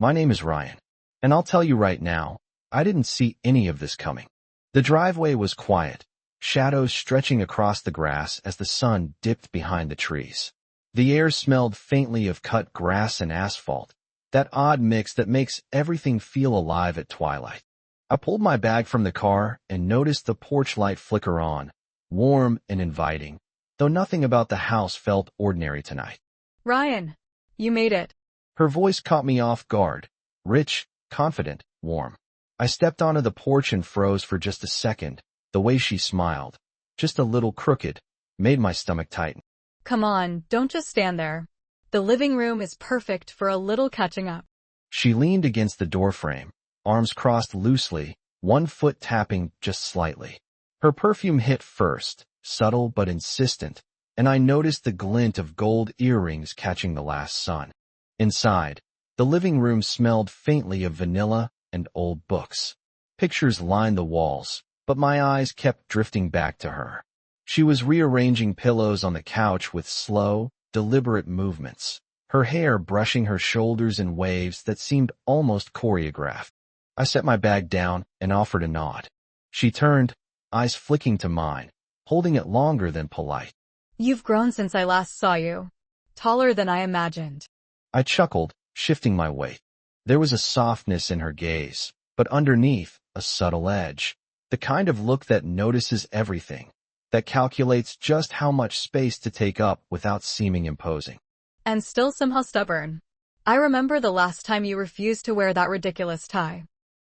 My name is Ryan, and I'll tell you right now, I didn't see any of this coming. The driveway was quiet, shadows stretching across the grass as the sun dipped behind the trees. The air smelled faintly of cut grass and asphalt, that odd mix that makes everything feel alive at twilight. I pulled my bag from the car and noticed the porch light flicker on, warm and inviting, though nothing about the house felt ordinary tonight. Ryan, you made it. Her voice caught me off guard, rich, confident, warm. I stepped onto the porch and froze for just a second. The way she smiled, just a little crooked, made my stomach tighten. Come on, don't just stand there. The living room is perfect for a little catching up. She leaned against the doorframe, arms crossed loosely, one foot tapping just slightly. Her perfume hit first, subtle but insistent, and I noticed the glint of gold earrings catching the last sun. Inside, the living room smelled faintly of vanilla and old books. Pictures lined the walls, but my eyes kept drifting back to her. She was rearranging pillows on the couch with slow, deliberate movements, her hair brushing her shoulders in waves that seemed almost choreographed. I set my bag down and offered a nod. She turned, eyes flicking to mine, holding it longer than polite. You've grown since I last saw you. Taller than I imagined. I chuckled, shifting my weight. There was a softness in her gaze, but underneath, a subtle edge. The kind of look that notices everything, that calculates just how much space to take up without seeming imposing. And still somehow stubborn. I remember the last time you refused to wear that ridiculous tie.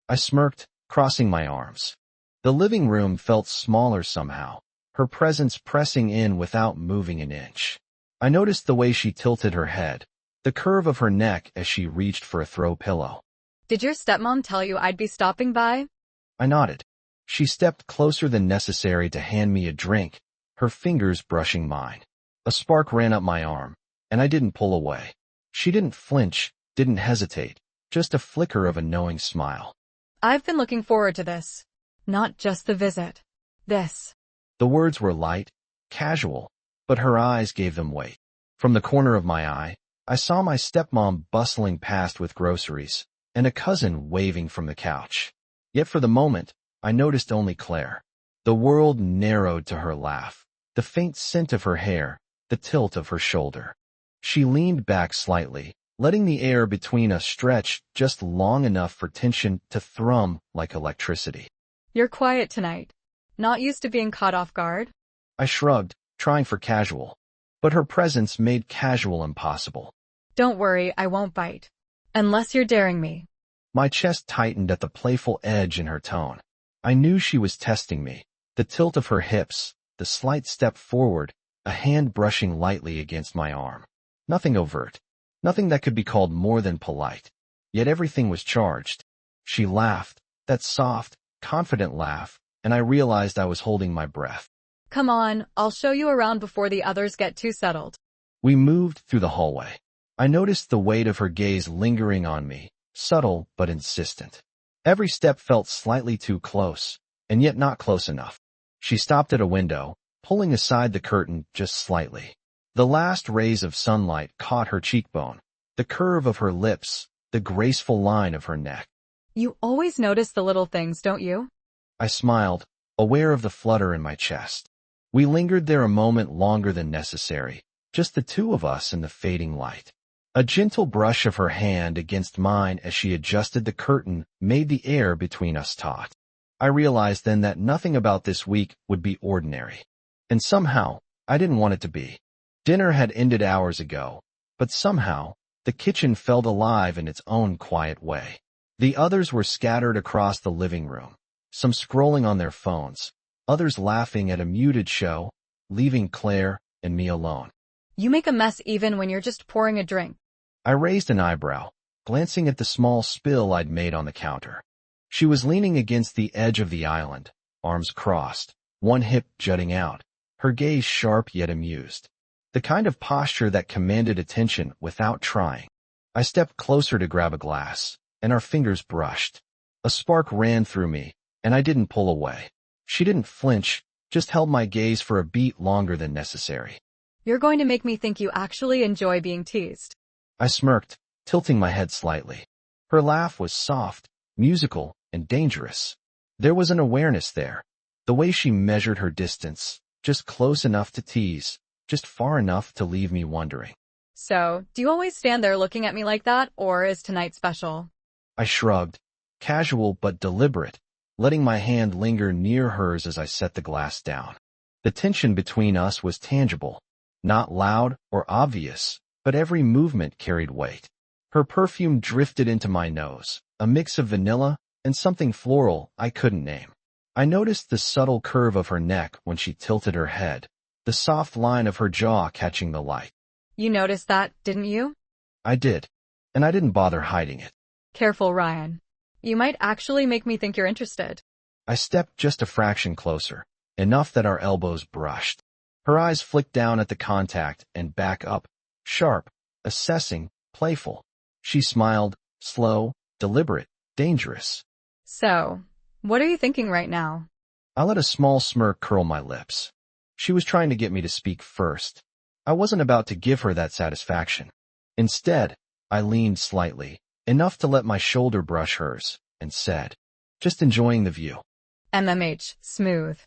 I smirked, crossing my arms. The living room felt smaller somehow, her presence pressing in without moving an inch. I noticed the way she tilted her head, the curve of her neck as she reached for a throw pillow. Did your stepmom tell you I'd be stopping by? I nodded. She stepped closer than necessary to hand me a drink, her fingers brushing mine. A spark ran up my arm, and I didn't pull away. She didn't flinch, didn't hesitate, just a flicker of a knowing smile. I've been looking forward to this. Not just the visit. This. The words were light, casual, but her eyes gave them weight. From the corner of my eye, I saw my stepmom bustling past with groceries, and a cousin waving from the couch. Yet for the moment, I noticed only Claire. The world narrowed to her laugh, the faint scent of her hair, the tilt of her shoulder. She leaned back slightly, letting the air between us stretch just long enough for tension to thrum like electricity. You're quiet tonight. Not used to being caught off guard? I shrugged, trying for casual. But her presence made casual impossible. Don't worry, I won't bite. Unless you're daring me. My chest tightened at the playful edge in her tone. I knew she was testing me. The tilt of her hips, the slight step forward, a hand brushing lightly against my arm. Nothing overt. Nothing that could be called more than polite. Yet everything was charged. She laughed, that soft, confident laugh, and I realized I was holding my breath. Come on, I'll show you around before the others get too settled. We moved through the hallway. I noticed the weight of her gaze lingering on me, subtle but insistent. Every step felt slightly too close, and yet not close enough. She stopped at a window, pulling aside the curtain just slightly. The last rays of sunlight caught her cheekbone, the curve of her lips, the graceful line of her neck. You always notice the little things, don't you? I smiled, aware of the flutter in my chest. We lingered there a moment longer than necessary, just the two of us in the fading light. A gentle brush of her hand against mine as she adjusted the curtain made the air between us taut. I realized then that nothing about this week would be ordinary. And somehow, I didn't want it to be. Dinner had ended hours ago, but somehow, the kitchen felt alive in its own quiet way. The others were scattered across the living room, some scrolling on their phones, others laughing at a muted show, leaving Claire and me alone. You make a mess even when you're just pouring a drink. I raised an eyebrow, glancing at the small spill I'd made on the counter. She was leaning against the edge of the island, arms crossed, one hip jutting out, her gaze sharp yet amused. The kind of posture that commanded attention without trying. I stepped closer to grab a glass, and our fingers brushed. A spark ran through me, and I didn't pull away. She didn't flinch, just held my gaze for a beat longer than necessary. You're going to make me think you actually enjoy being teased. I smirked, tilting my head slightly. Her laugh was soft, musical, and dangerous. There was an awareness there. The way she measured her distance, just close enough to tease, just far enough to leave me wondering. So, do you always stand there looking at me like that, or is tonight special? I shrugged, casual but deliberate, letting my hand linger near hers as I set the glass down. The tension between us was tangible, not loud or obvious, but every movement carried weight. Her perfume drifted into my nose, a mix of vanilla and something floral I couldn't name. I noticed the subtle curve of her neck when she tilted her head, the soft line of her jaw catching the light. You noticed that, didn't you? I did, and I didn't bother hiding it. Careful, Ryan. You might actually make me think you're interested. I stepped just a fraction closer, enough that our elbows brushed. Her eyes flicked down at the contact and back up, sharp, assessing, playful. She smiled, slow, deliberate, dangerous. So, what are you thinking right now? I let a small smirk curl my lips. She was trying to get me to speak first. I wasn't about to give her that satisfaction. Instead, I leaned slightly, enough to let my shoulder brush hers, and said, "Just enjoying the view." MMH, smooth.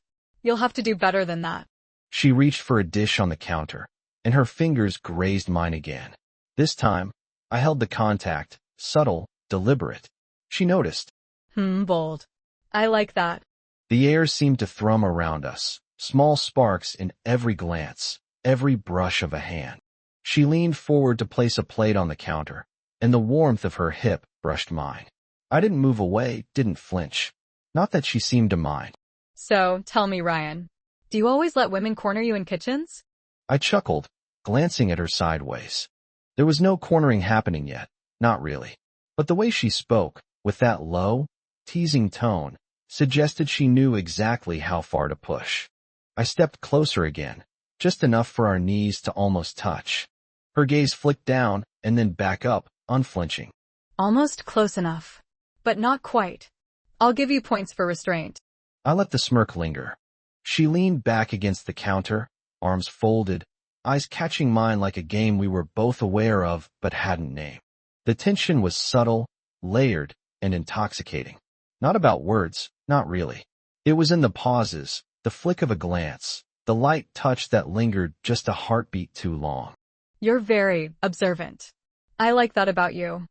You'll have to do better than that. She reached for a dish on the counter, and her fingers grazed mine again. This time, I held the contact, subtle, deliberate. She noticed. Bold. I like that. The air seemed to thrum around us, small sparks in every glance, every brush of a hand. She leaned forward to place a plate on the counter, and the warmth of her hip brushed mine. I didn't move away, didn't flinch. Not that she seemed to mind. So, tell me, Ryan, do you always let women corner you in kitchens? I chuckled, glancing at her sideways. There was no cornering happening yet, not really. But the way she spoke, with that low, teasing tone, suggested she knew exactly how far to push. I stepped closer again, just enough for our knees to almost touch. Her gaze flicked down and then back up, unflinching. Almost close enough. But not quite. I'll give you points for restraint. I let the smirk linger. She leaned back against the counter, arms folded, eyes catching mine like a game we were both aware of but hadn't named. The tension was subtle, layered, and intoxicating. Not about words, not really. It was in the pauses, the flick of a glance, the light touch that lingered just a heartbeat too long. You're very observant. I like that about you.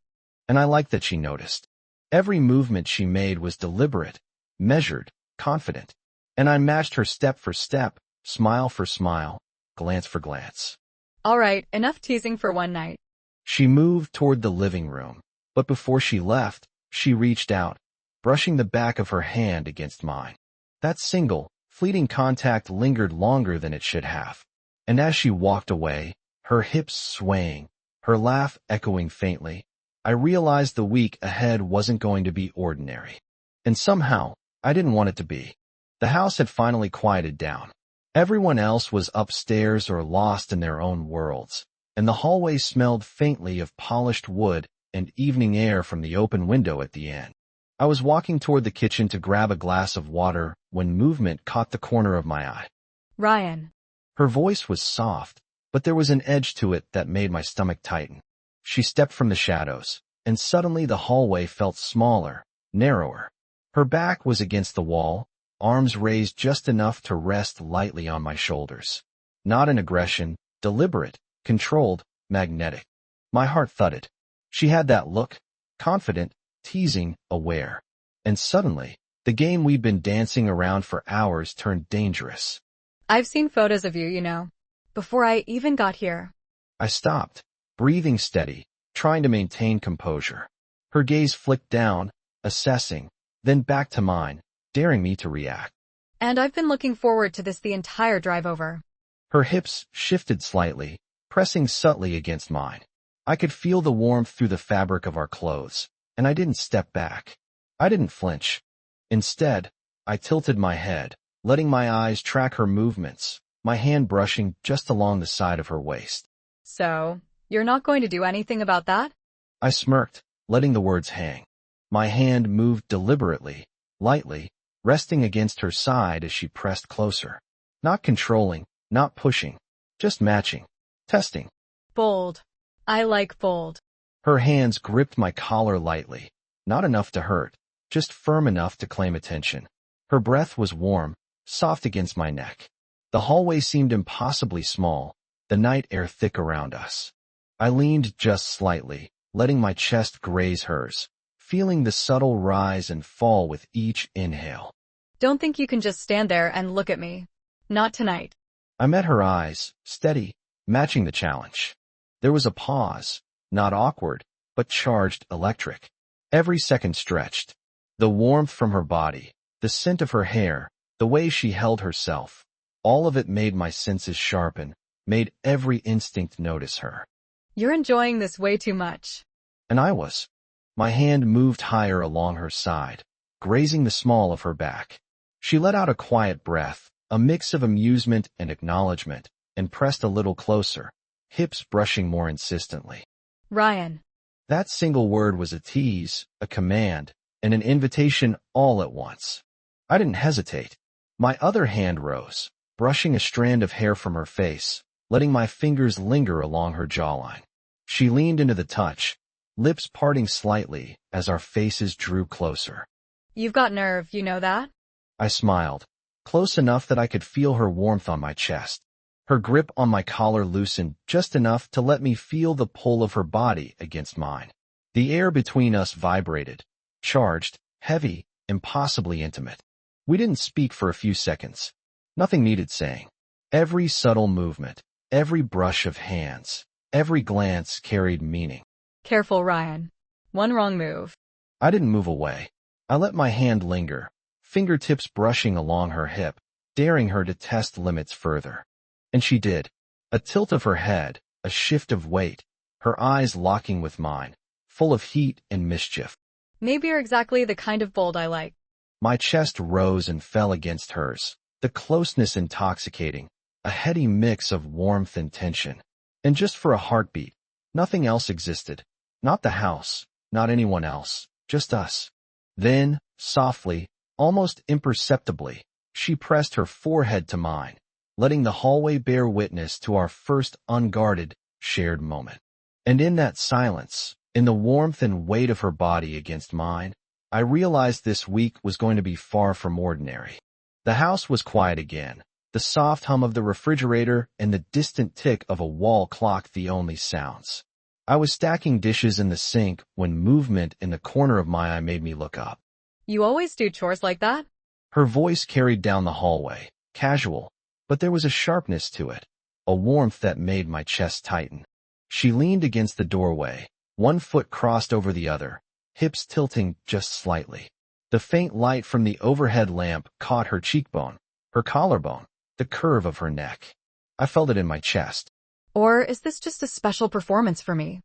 And I liked that she noticed. Every movement she made was deliberate, measured, confident. And I matched her step for step, smile for smile, glance for glance. All right, enough teasing for one night. She moved toward the living room, but before she left, she reached out, brushing the back of her hand against mine. That single, fleeting contact lingered longer than it should have. And as she walked away, her hips swaying, her laugh echoing faintly, I realized the week ahead wasn't going to be ordinary. And somehow, I didn't want it to be. The house had finally quieted down. Everyone else was upstairs or lost in their own worlds, and the hallway smelled faintly of polished wood and evening air from the open window at the end. I was walking toward the kitchen to grab a glass of water when movement caught the corner of my eye. Ryan. Her voice was soft, but there was an edge to it that made my stomach tighten. She stepped from the shadows, and suddenly the hallway felt smaller, narrower. Her back was against the wall, arms raised just enough to rest lightly on my shoulders. Not an aggression, deliberate, controlled, magnetic. My heart thudded. She had that look, confident, teasing, aware. And suddenly, the game we'd been dancing around for hours turned dangerous. I've seen photos of you, you know, before I even got here. I stopped, breathing steady, trying to maintain composure. Her gaze flicked down, assessing, then back to mine, daring me to react. And I've been looking forward to this the entire drive over. Her hips shifted slightly, pressing subtly against mine. I could feel the warmth through the fabric of our clothes, and I didn't step back. I didn't flinch. Instead, I tilted my head, letting my eyes track her movements, my hand brushing just along the side of her waist. So, you're not going to do anything about that? I smirked, letting the words hang. My hand moved deliberately, lightly, resting against her side as she pressed closer. Not controlling, not pushing, just matching, testing. Bold. I like bold. Her hands gripped my collar lightly, not enough to hurt, just firm enough to claim attention. Her breath was warm, soft against my neck. The hallway seemed impossibly small, the night air thick around us. I leaned just slightly, letting my chest graze hers, feeling the subtle rise and fall with each inhale. Don't think you can just stand there and look at me. Not tonight. I met her eyes, steady, matching the challenge. There was a pause, not awkward, but charged electric. Every second stretched. The warmth from her body, the scent of her hair, the way she held herself, all of it made my senses sharpen, made every instinct notice her. You're enjoying this way too much. And I was. My hand moved higher along her side, grazing the small of her back. She let out a quiet breath, a mix of amusement and acknowledgement, and pressed a little closer, hips brushing more insistently. Ryan. That single word was a tease, a command, and an invitation all at once. I didn't hesitate. My other hand rose, brushing a strand of hair from her face, letting my fingers linger along her jawline. She leaned into the touch, lips parting slightly as our faces drew closer. You've got nerve, you know that? I smiled, close enough that I could feel her warmth on my chest. Her grip on my collar loosened just enough to let me feel the pull of her body against mine. The air between us vibrated, charged, heavy, impossibly intimate. We didn't speak for a few seconds. Nothing needed saying. Every subtle movement, every brush of hands, every glance carried meaning. Careful, Ryan. One wrong move. I didn't move away. I let my hand linger, fingertips brushing along her hip, daring her to test limits further. And she did. A tilt of her head, a shift of weight, her eyes locking with mine, full of heat and mischief. Maybe you're exactly the kind of bold I like. My chest rose and fell against hers, the closeness intoxicating, a heady mix of warmth and tension. And just for a heartbeat, nothing else existed. Not the house, not anyone else, just us. Then, softly, almost imperceptibly, she pressed her forehead to mine, letting the hallway bear witness to our first unguarded, shared moment. And in that silence, in the warmth and weight of her body against mine, I realized this week was going to be far from ordinary. The house was quiet again, the soft hum of the refrigerator and the distant tick of a wall clock the only sounds. I was stacking dishes in the sink when movement in the corner of my eye made me look up. You always do chores like that? Her voice carried down the hallway, casual, but there was a sharpness to it, a warmth that made my chest tighten. She leaned against the doorway, one foot crossed over the other, hips tilting just slightly. The faint light from the overhead lamp caught her cheekbone, her collarbone, the curve of her neck. I felt it in my chest. Or is this just a special performance for me?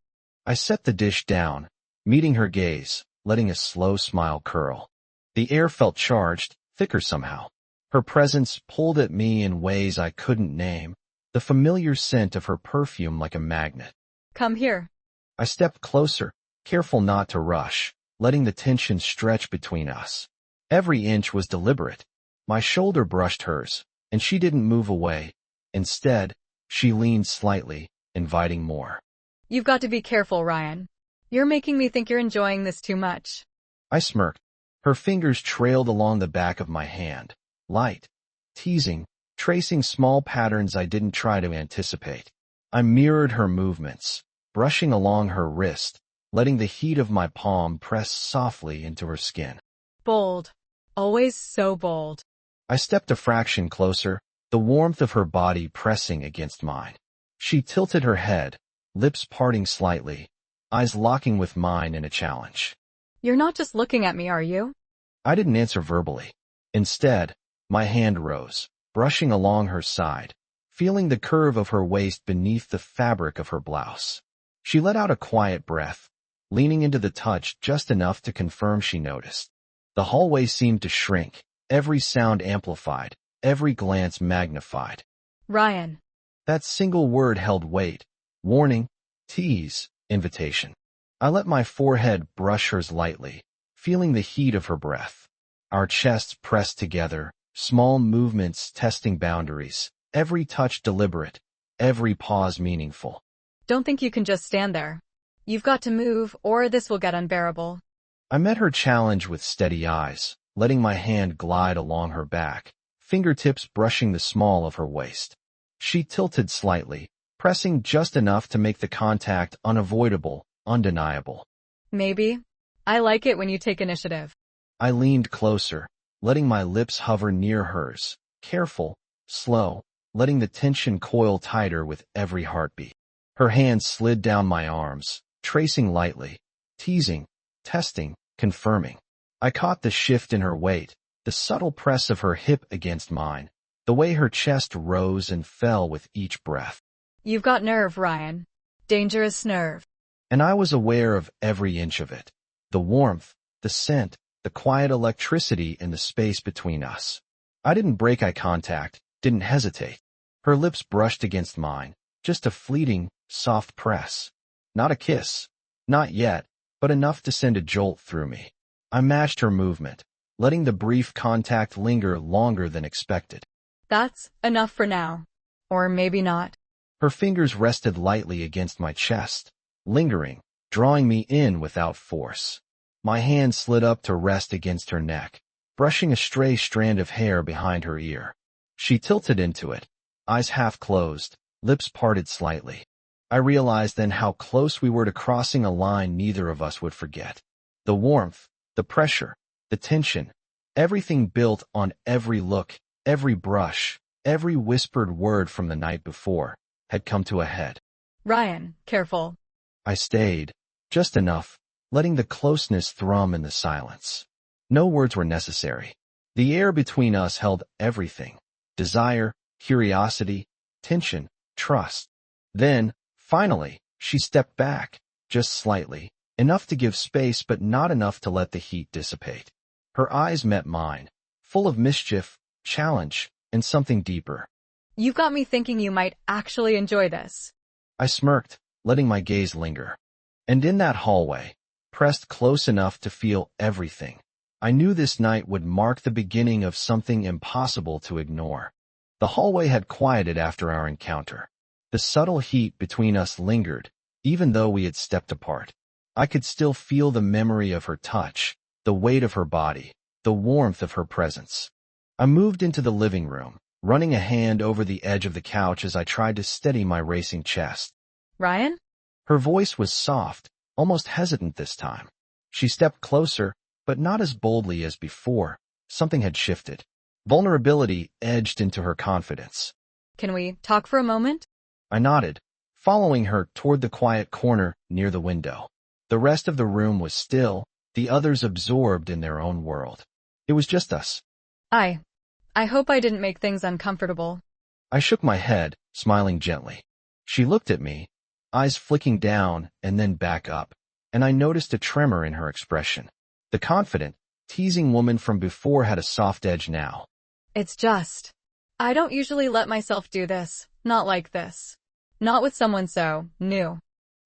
I set the dish down, meeting her gaze, letting a slow smile curl. The air felt charged, thicker somehow. Her presence pulled at me in ways I couldn't name, the familiar scent of her perfume like a magnet. Come here. I stepped closer, careful not to rush, letting the tension stretch between us. Every inch was deliberate. My shoulder brushed hers, and she didn't move away. Instead, she leaned slightly, inviting more. You've got to be careful, Ryan. You're making me think you're enjoying this too much. I smirked. Her fingers trailed along the back of my hand, light, teasing, tracing small patterns I didn't try to anticipate. I mirrored her movements, brushing along her wrist, letting the heat of my palm press softly into her skin. Bold. Always so bold. I stepped a fraction closer, the warmth of her body pressing against mine. She tilted her head, lips parting slightly, eyes locking with mine in a challenge. You're not just looking at me, are you? I didn't answer verbally. Instead, my hand rose, brushing along her side, feeling the curve of her waist beneath the fabric of her blouse. She let out a quiet breath, leaning into the touch just enough to confirm she noticed. The hallway seemed to shrink, every sound amplified, every glance magnified. Ryan. That single word held weight, warning, tease, invitation. I let my forehead brush hers lightly, feeling the heat of her breath. Our chests pressed together, small movements testing boundaries, every touch deliberate, every pause meaningful. Don't think you can just stand there. You've got to move, or this will get unbearable. I met her challenge with steady eyes, letting my hand glide along her back, fingertips brushing the small of her waist. She tilted slightly, pressing just enough to make the contact unavoidable, undeniable. Maybe. I like it when you take initiative. I leaned closer, letting my lips hover near hers, careful, slow, letting the tension coil tighter with every heartbeat. Her hand slid down my arms, tracing lightly, teasing, testing, confirming. I caught the shift in her weight, the subtle press of her hip against mine, the way her chest rose and fell with each breath. You've got nerve, Ryan. Dangerous nerve. And I was aware of every inch of it. The warmth, the scent, the quiet electricity in the space between us. I didn't break eye contact, didn't hesitate. Her lips brushed against mine, just a fleeting, soft press. Not a kiss. Not yet, but enough to send a jolt through me. I matched her movement, letting the brief contact linger longer than expected. That's enough for now. Or maybe not. Her fingers rested lightly against my chest, lingering, drawing me in without force. My hand slid up to rest against her neck, brushing a stray strand of hair behind her ear. She tilted into it, eyes half closed, lips parted slightly. I realized then how close we were to crossing a line neither of us would forget. The warmth, the pressure, the tension, everything built on every look, every brush, every whispered word from the night before, had come to a head. Ryan, careful. I stayed, just enough, letting the closeness thrum in the silence. No words were necessary. The air between us held everything: desire, curiosity, tension, trust. Then, finally, she stepped back, just slightly, enough to give space but not enough to let the heat dissipate. Her eyes met mine, full of mischief, challenge, and something deeper. You've got me thinking you might actually enjoy this. I smirked, letting my gaze linger. And in that hallway, pressed close enough to feel everything, I knew this night would mark the beginning of something impossible to ignore. The hallway had quieted after our encounter. The subtle heat between us lingered, even though we had stepped apart. I could still feel the memory of her touch, the weight of her body, the warmth of her presence. I moved into the living room, running a hand over the edge of the couch as I tried to steady my racing chest. Ryan? Her voice was soft, almost hesitant this time. She stepped closer, but not as boldly as before. Something had shifted. Vulnerability edged into her confidence. Can we talk for a moment? I nodded, following her toward the quiet corner near the window. The rest of the room was still, the others absorbed in their own world. It was just us. I hope I didn't make things uncomfortable. I shook my head, smiling gently. She looked at me, eyes flicking down and then back up, and I noticed a tremor in her expression. The confident, teasing woman from before had a soft edge now. It's just, I don't usually let myself do this, not like this. Not with someone so new.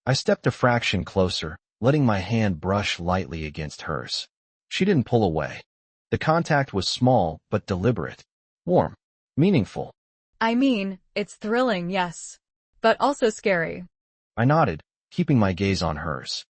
I stepped a fraction closer, letting my hand brush lightly against hers. She didn't pull away. The contact was small but deliberate, warm, meaningful. I mean, it's thrilling, yes, but also scary. I nodded, keeping my gaze on hers.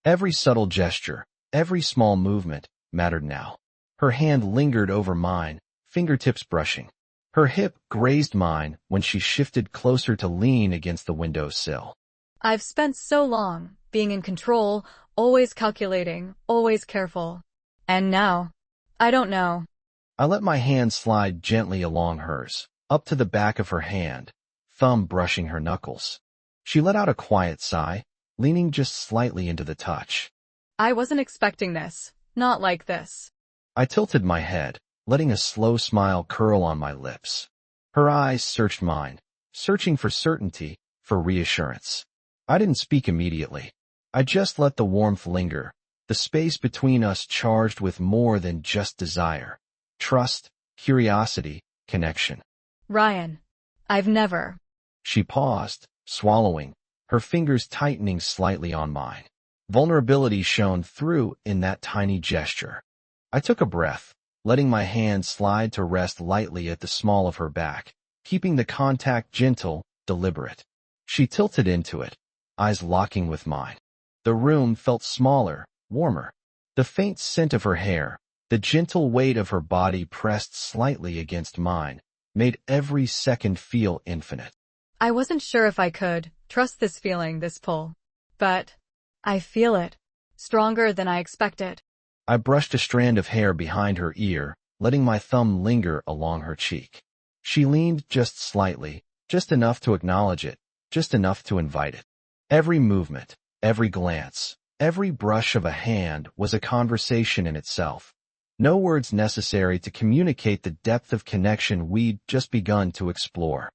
Every subtle gesture, every small movement, mattered now. Her hand lingered over mine, fingertips brushing. Her hip grazed mine when she shifted closer to lean against the window sill. I've spent so long being in control, always calculating, always careful. And now, I don't know. I let my hand slide gently along hers, up to the back of her hand, thumb brushing her knuckles. She let out a quiet sigh, leaning just slightly into the touch. I wasn't expecting this, not like this. I tilted my head, letting a slow smile curl on my lips. Her eyes searched mine, searching for certainty, for reassurance. I didn't speak immediately. I just let the warmth linger, the space between us charged with more than just desire. Trust, curiosity, connection. Ryan, I've never. She paused, swallowing, her fingers tightening slightly on mine. Vulnerability shone through in that tiny gesture. I took a breath, letting my hand slide to rest lightly at the small of her back, keeping the contact gentle, deliberate. She tilted into it, eyes locking with mine. The room felt smaller, warmer. The faint scent of her hair, the gentle weight of her body pressed slightly against mine, made every second feel infinite. I wasn't sure if I could trust this feeling, this pull. But I feel it. Stronger than I expected. I brushed a strand of hair behind her ear, letting my thumb linger along her cheek. She leaned just slightly, just enough to acknowledge it, just enough to invite it. Every movement, every glance, every brush of a hand was a conversation in itself. No words necessary to communicate the depth of connection we'd just begun to explore.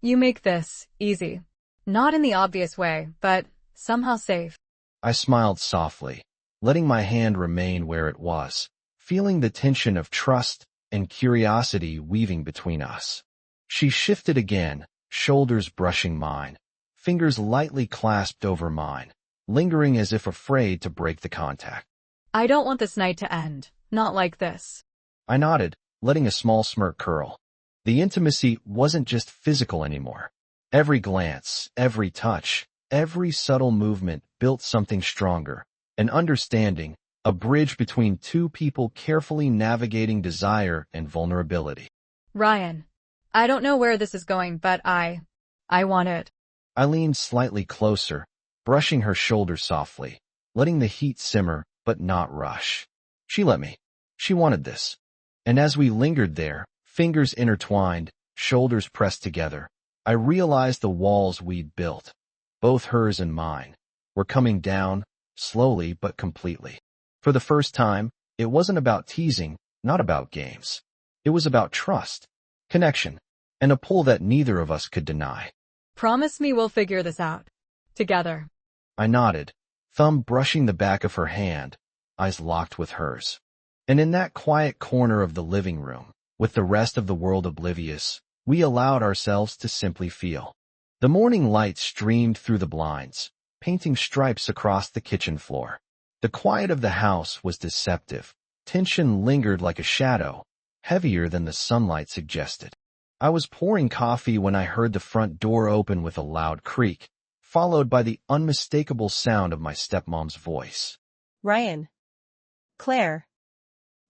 You make this easy. Not in the obvious way, but somehow safe. I smiled softly, letting my hand remain where it was, feeling the tension of trust and curiosity weaving between us. She shifted again, shoulders brushing mine, fingers lightly clasped over mine, lingering as if afraid to break the contact. I don't want this night to end. Not like this. I nodded, letting a small smirk curl. The intimacy wasn't just physical anymore. Every glance, every touch, every subtle movement built something stronger, an understanding, a bridge between two people carefully navigating desire and vulnerability. Ryan, I don't know where this is going, but I want it. I leaned slightly closer, brushing her shoulder softly, letting the heat simmer but not rush. She let me. She wanted this. And as we lingered there, fingers intertwined, shoulders pressed together, I realized the walls we'd built, both hers and mine, were coming down, slowly but completely. For the first time, it wasn't about teasing, not about games. It was about trust, connection, and a pull that neither of us could deny. Promise me we'll figure this out. Together. I nodded, thumb brushing the back of her hand, eyes locked with hers. And in that quiet corner of the living room, with the rest of the world oblivious, we allowed ourselves to simply feel. The morning light streamed through the blinds, painting stripes across the kitchen floor. The quiet of the house was deceptive. Tension lingered like a shadow, heavier than the sunlight suggested. I was pouring coffee when I heard the front door open with a loud creak, followed by the unmistakable sound of my stepmom's voice. Ryan. Claire.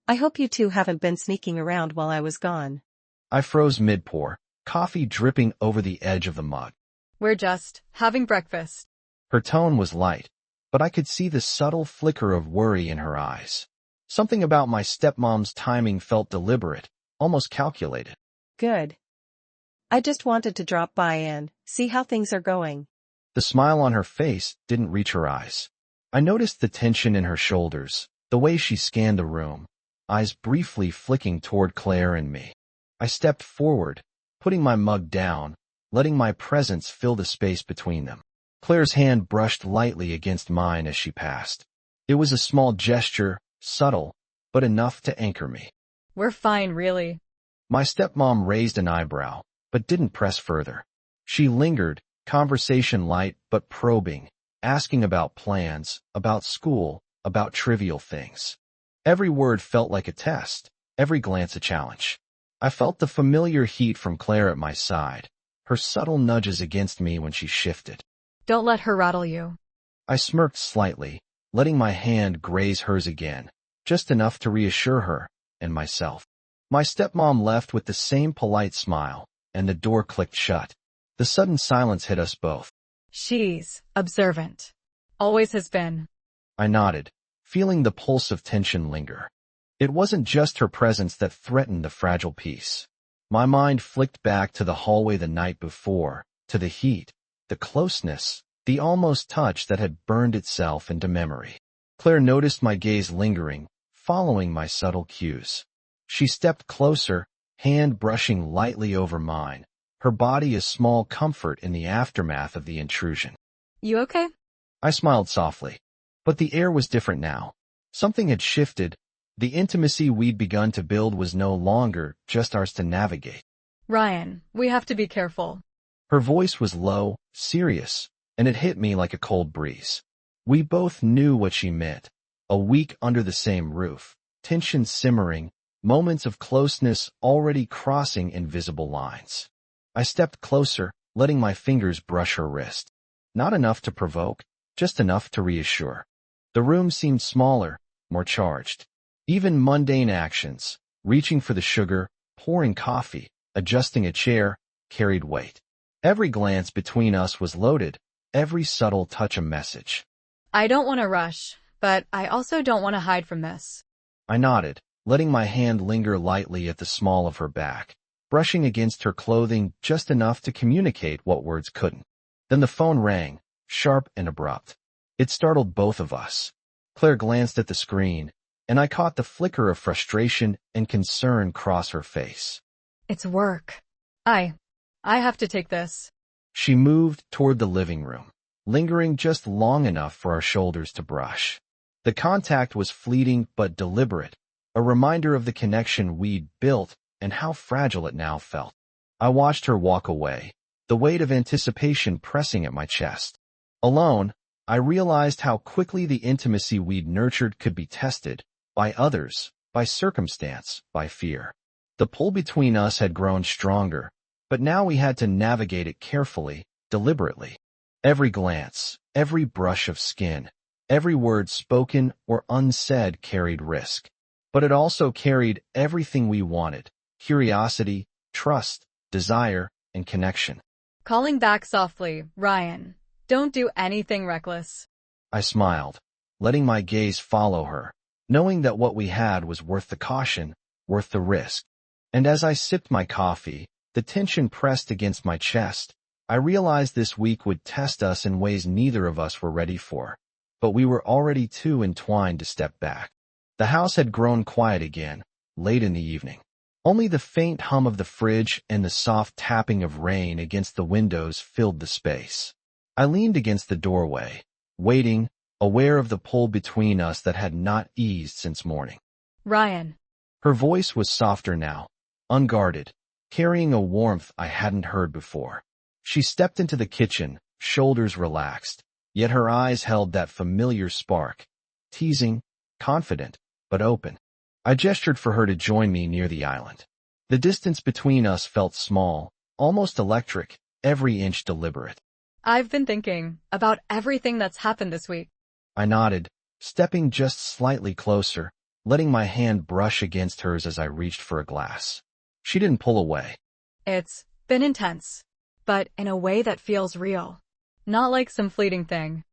I hope you two haven't been sneaking around while I was gone. I froze mid-pour, coffee dripping over the edge of the mug. We're just having breakfast. Her tone was light, but I could see the subtle flicker of worry in her eyes. Something about my stepmom's timing felt deliberate, almost calculated. Good. I just wanted to drop by and see how things are going. The smile on her face didn't reach her eyes. I noticed the tension in her shoulders, the way she scanned the room, eyes briefly flicking toward Claire and me. I stepped forward, putting my mug down, letting my presence fill the space between them. Claire's hand brushed lightly against mine as she passed. It was a small gesture, subtle, but enough to anchor me. We're fine, really. My stepmom raised an eyebrow, but didn't press further. She lingered, conversation light but probing, asking about plans, about school, about trivial things. Every word felt like a test, every glance a challenge. I felt the familiar heat from Claire at my side, her subtle nudges against me when she shifted. Don't let her rattle you. I smirked slightly, letting my hand graze hers again, just enough to reassure her and myself. My stepmom left with the same polite smile, and the door clicked shut. The sudden silence hit us both. She's observant. Always has been. I nodded, feeling the pulse of tension linger. It wasn't just her presence that threatened the fragile peace. My mind flicked back to the hallway the night before, to the heat, the closeness, the almost touch that had burned itself into memory. Claire noticed my gaze lingering, following my subtle cues. She stepped closer, hand brushing lightly over mine, her body a small comfort in the aftermath of the intrusion. You okay? I smiled softly. But the air was different now. Something had shifted. The intimacy we'd begun to build was no longer just ours to navigate. Ryan, we have to be careful. Her voice was low, serious, and it hit me like a cold breeze. We both knew what she meant. A week under the same roof, tension simmering, moments of closeness already crossing invisible lines. I stepped closer, letting my fingers brush her wrist. Not enough to provoke, just enough to reassure. The room seemed smaller, more charged. Even mundane actions, reaching for the sugar, pouring coffee, adjusting a chair, carried weight. Every glance between us was loaded, every subtle touch a message. I don't want to rush, but I also don't want to hide from this. I nodded, letting my hand linger lightly at the small of her back, brushing against her clothing just enough to communicate what words couldn't. Then the phone rang, sharp and abrupt. It startled both of us. Claire glanced at the screen, and I caught the flicker of frustration and concern cross her face. It's work. I have to take this. She moved toward the living room, lingering just long enough for our shoulders to brush. The contact was fleeting but deliberate, a reminder of the connection we'd built and how fragile it now felt. I watched her walk away, the weight of anticipation pressing at my chest. Alone, I realized how quickly the intimacy we'd nurtured could be tested, by others, by circumstance, by fear. The pull between us had grown stronger, but now we had to navigate it carefully, deliberately. Every glance, every brush of skin, every word spoken or unsaid carried risk. But it also carried everything we wanted: curiosity, trust, desire, and connection. Calling back softly, Ryan. Don't do anything reckless. I smiled, letting my gaze follow her, knowing that what we had was worth the caution, worth the risk. And as I sipped my coffee, the tension pressed against my chest. I realized this week would test us in ways neither of us were ready for. But we were already too entwined to step back. The house had grown quiet again, late in the evening. Only the faint hum of the fridge and the soft tapping of rain against the windows filled the space. I leaned against the doorway, waiting, aware of the pull between us that had not eased since morning. Ryan. Her voice was softer now, unguarded, carrying a warmth I hadn't heard before. She stepped into the kitchen, shoulders relaxed, yet her eyes held that familiar spark, teasing, confident, but open. I gestured for her to join me near the island. The distance between us felt small, almost electric, every inch deliberate. I've been thinking about everything that's happened this week. I nodded, stepping just slightly closer, letting my hand brush against hers as I reached for a glass. She didn't pull away. It's been intense, but in a way that feels real. Not like some fleeting thing.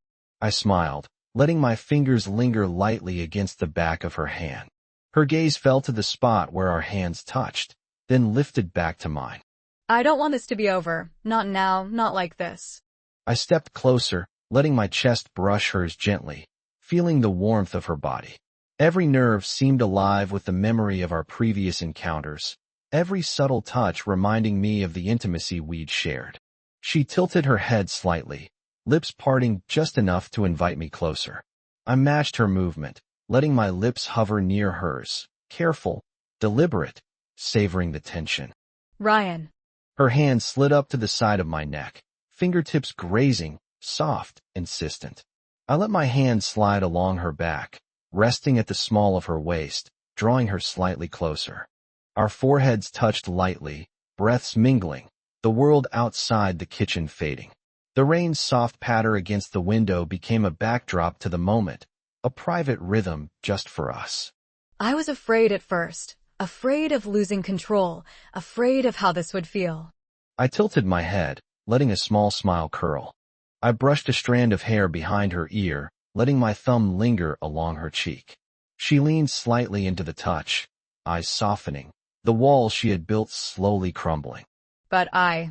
I smiled, letting my fingers linger lightly against the back of her hand. Her gaze fell to the spot where our hands touched, then lifted back to mine. I don't want this to be over. Not now, not like this. I stepped closer, letting my chest brush hers gently, feeling the warmth of her body. Every nerve seemed alive with the memory of our previous encounters, every subtle touch reminding me of the intimacy we'd shared. She tilted her head slightly, lips parting just enough to invite me closer. I matched her movement, letting my lips hover near hers, careful, deliberate, savoring the tension. Ryan. Her hand slid up to the side of my neck, fingertips grazing, soft, insistent. I let my hand slide along her back, resting at the small of her waist, drawing her slightly closer. Our foreheads touched lightly, breaths mingling, the world outside the kitchen fading. The rain's soft patter against the window became a backdrop to the moment, a private rhythm just for us. I was afraid at first, afraid of losing control, afraid of how this would feel. I tilted my head, letting a small smile curl. I brushed a strand of hair behind her ear, letting my thumb linger along her cheek. She leaned slightly into the touch, eyes softening, the wall she had built slowly crumbling. But I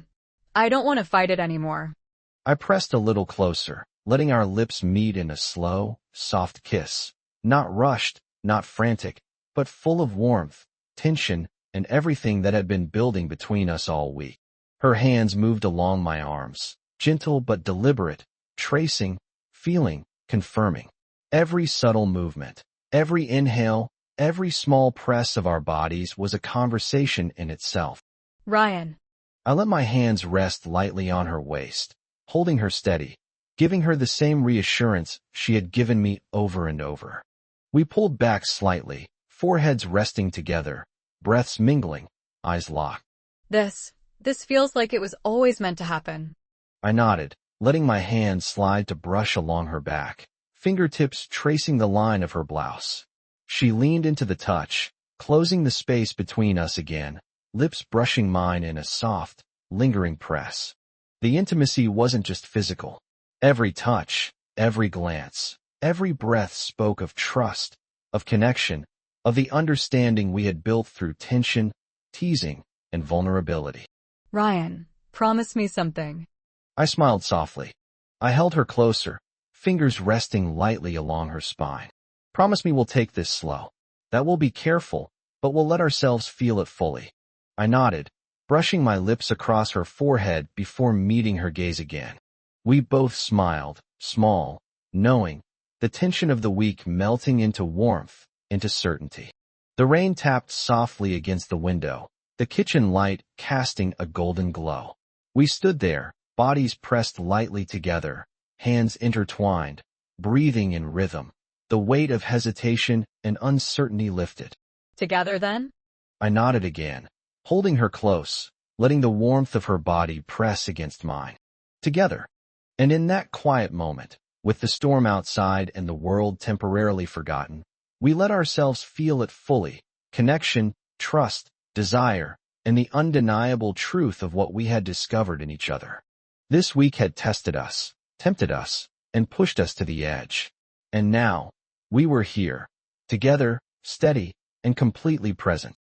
don't want to fight it anymore. I pressed a little closer, letting our lips meet in a slow, soft kiss. Not rushed, not frantic, but full of warmth, tension, and everything that had been building between us all week. Her hands moved along my arms, gentle but deliberate, tracing, feeling, confirming. Every subtle movement, every inhale, every small press of our bodies was a conversation in itself. Ryan. I let my hands rest lightly on her waist, holding her steady, giving her the same reassurance she had given me over and over. We pulled back slightly, foreheads resting together, breaths mingling, eyes locked. This feels like it was always meant to happen. I nodded, letting my hand slide to brush along her back, fingertips tracing the line of her blouse. She leaned into the touch, closing the space between us again, lips brushing mine in a soft, lingering press. The intimacy wasn't just physical. Every touch, every glance, every breath spoke of trust, of connection, of the understanding we had built through tension, teasing, and vulnerability. Ryan, promise me something. I smiled softly. I held her closer, fingers resting lightly along her spine. Promise me we'll take this slow. That we'll be careful, but we'll let ourselves feel it fully. I nodded, brushing my lips across her forehead before meeting her gaze again. We both smiled, small, knowing, the tension of the week melting into warmth, into certainty. The rain tapped softly against the window, the kitchen light casting a golden glow. We stood there, bodies pressed lightly together, hands intertwined, breathing in rhythm. The weight of hesitation and uncertainty lifted. Together then? I nodded again, holding her close, letting the warmth of her body press against mine. Together. And in that quiet moment, with the storm outside and the world temporarily forgotten, we let ourselves feel it fully, connection, trust, desire, and the undeniable truth of what we had discovered in each other. This week had tested us, tempted us, and pushed us to the edge. And now, we were here, together, steady, and completely present.